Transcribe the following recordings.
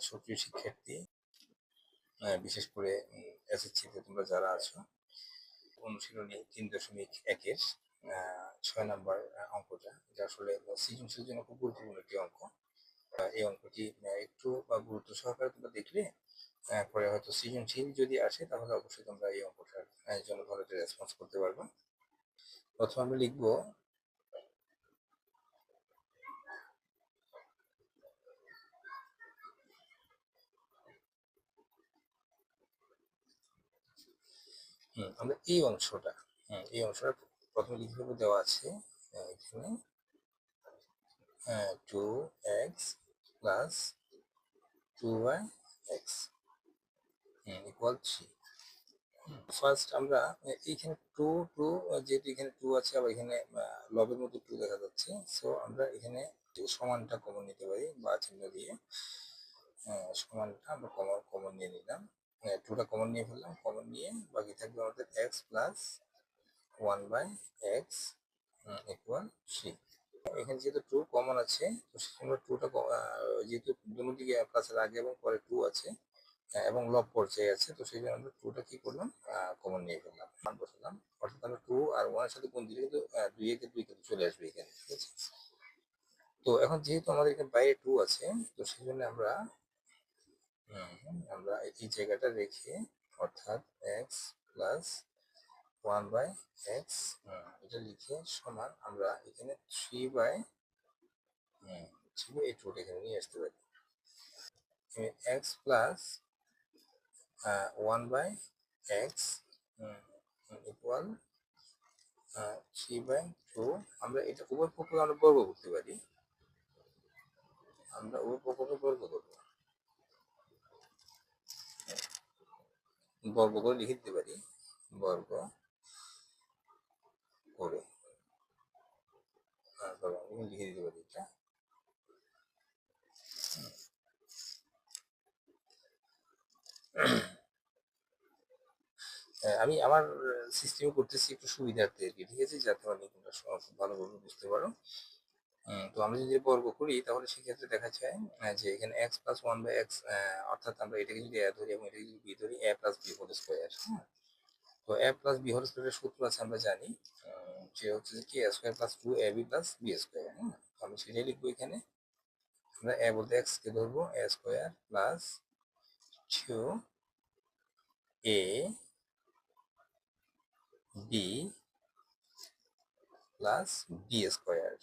সুপ্রিয় শিক্ষার্থী, বিশেষ করে এসএসসিতে তোমরা যারা আছো, অনুশীলনী 3.1-এর 6 নম্বর অঙ্কটা, এটা আসলে সৃজনশীলের জন্য খুব গুরুত্বপূর্ণ একটি অঙ্ক। এই অঙ্কটি একটু গুরুত্ব সহকারে তোমরা দেখলে পরে হয়তো সৃজনশীল যদি আসে তাহলে অবশ্যই তোমরা এই অঙ্কটার জন্য ভালো একটা রেসপন্স করতে পারবে। প্রথমে আমরা লিখবো আমরা এই অংশটা প্রথমে লিখে দেবো, দেওয়া আছে এখানে 2x plus 2y x equal 3। First আমরা এইখানে যেহেতু এখানে 2 আছে, আবার এখানে লবের মধ্যে 2 দেখা যাচ্ছে, সো আমরা এখানে সমানটা কমন নিতে পারি বা চিহ্ন দিয়ে সমানটা আমরা কমন নিয়ে নিলাম। 2টা কমন নিয়ে ফেললাম, কমন নিয়ে বাকি থাকবে আমাদের x প্লাস 1/x ইকুয়াল 3। এখানে যেহেতু 2 কমন আছে, তো আমরা 2টা যেহেতু দুটো দিকে প্লাসের আগে এবং পরে 2 আছে এবং লব পর্যায়ে আছে, তো সেই জন্য আমরা 2টা কি করলাম, কমন নিয়ে ফেললাম, মান বসালাম। অর্থাৎ আমরা 2 আর 1 এর সাথে গুণ দিলে কিন্তু 2 একে 2 কিন্তু চলে আসবে এখানে, ঠিক আছে। তো এখন যেহেতু আমাদের এখানে বাইরে 2 আছে, তো সেই জন্য আমরা এই জায়গাটা রেখে, অর্থাৎ x প্লাস 1/x এটা লিখে সমান আমরা এখানে 3/2 এখানে নিয়ে আসতে পারি। x plus 1/x equal 3/2। আমরা এটা উভয় পক্ষকে আমরা বর্গ করতে পারি, বর্গ করে লিখে দিতে পারি, বর্গ করে লিখে দিতে পারি এটা। আমি আমার সিস্টেমে করতেছি একটু সুবিধার্থে আর কি, ঠিক আছে, যাতে অনেক ভালোভাবে বুঝতে পারো। তো আমরা যদি বর্গ করি তাহলে সেক্ষেত্রে দেখা যায় যে এখানে x প্লাস 1/x, অর্থাৎ আমরা এটাকে যদি a ধরি এবং এটাকে যদি b ধরি, a plus b whole square. তো a প্লাস b হোল স্কোয়ারের সূত্র আছে আমরা জানি, যে হচ্ছে যে কি a square plus 2ab plus b square. আমি সেটাই লিখবো এখানে। আমরা a বলতে x কে ধরবো, a square plus 2a b plus b square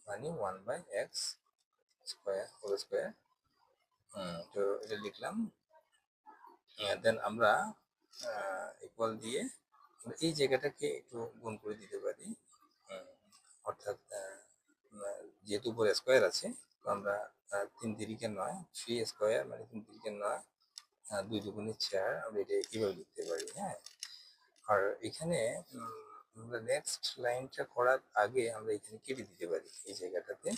মানে 1/x স্কোয়ার হোল স্কোয়ার। তো এটা লিখলাম। দেন আমরা ইকুয়াল দিয়ে এই জায়গাটাকে একটু গুণ করে দিতে পারি, অর্থাৎ যেহেতু উপরে স্কোয়ার আছে, তো আমরা 3 তিরিকে 9, 3 স্কোয়ার মানে 3 তিরিকে 9, 2 দুগুণে 4, আমরা এটা এইভাবে লিখতে পারি। আর এখানে আমরা নেক্সট লাইনটা করার আগে আমরা এখানে কেটে দিতে পারি এই জায়গাটাতে।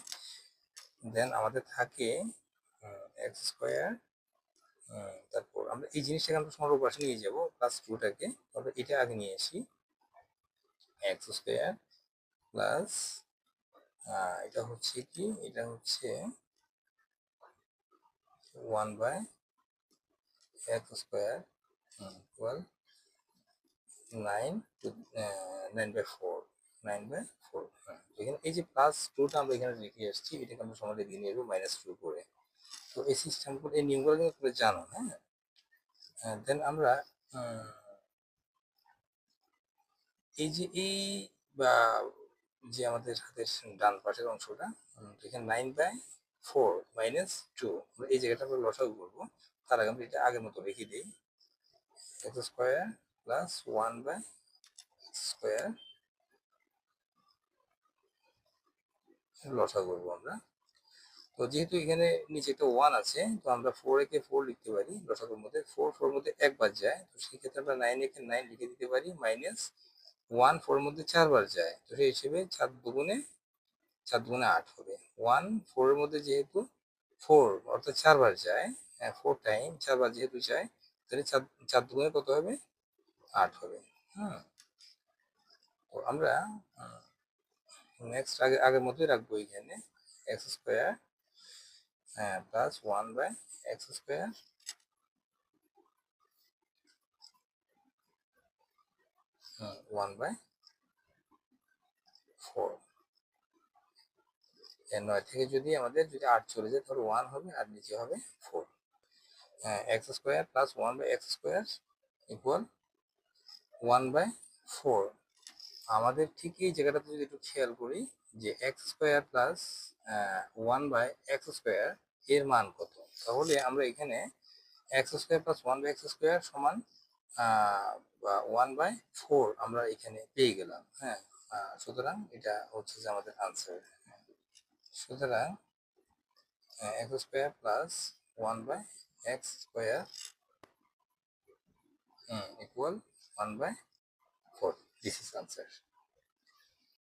দেন আমাদের থাকে এক্স স্কোয়ার, তারপর আমরা এই জিনিসটাকে আমরা সমানুর পাশে নিয়ে যাবো, প্লাস 2টাকে আমরা এটা আগে নিয়ে আসি, এক্স স্কোয়ার প্লাস এটা হচ্ছে কি, এটা হচ্ছে 1/x স্কোয়ার ইকুয়াল 9/4। এখানে এই যে প্লাস 2টা আমরা এখানে লিখে আসছি, এটাকে আমরা সমানে দিয়ে নেবো -2 করে। তো এই সিস্টেম করে এই নিয়মগুলো কিন্তু তোমরা জানো। দেন আমরা এই যে বা যে আমাদের হাতের ডান পাশের অংশটা, এখানে 9/4 -2, এই জায়গাটা আমরা লসাগু করবো। তার আগে আমরা এটা আগের মতো রেখে দিই, x square plus 1/x square লসাগু করবো আমরা। তো যেহেতু এখানে নিচে একটা 1 আছে, তো আমরা 4 কে 4 লিখতে পারি, লসাগুর মধ্যে 4 মধ্যে একবার যায়, তো সেক্ষেত্রে আমরা 9 কে 9 লিখে দিতে পারি, -1 4 মধ্যে 4 বার যায়, তো সেই হিসেবে 4 দুগুণে 8 হবে। 1 4 এর মধ্যে যেহেতু 4 অর্থাৎ 4 বার যায়, 4 টাইম 4 বার যেহেতু যায়, তাহলে 4 দুগুণে কত হবে, 8 হবে। তো আমরা নেক্সট আগের মতোই রাখবো এখানে x square plus 1 by x square 1 by 4। এর 9 থেকে যদি আমাদের যদি 8 চলে যায় তাহলে 1 হবে আর নিচে হবে 4। X square plus 1 by x square equal 1 by 4। আমাদের ঠিক এই জায়গাটাতে যদি একটু খেয়াল করি যে x square plus 1 by x square এর মান কত, তাহলে আমরা এখানে x square plus 1 by x square সমান 1 বাই 4 আমরা এখানে পেয়ে গেলাম। হ্যাঁ, সুতরাং এটা হচ্ছে যে আমাদের আনসার। সুতরাং x square plus 1 by x square equal 1 by 4. This is answer.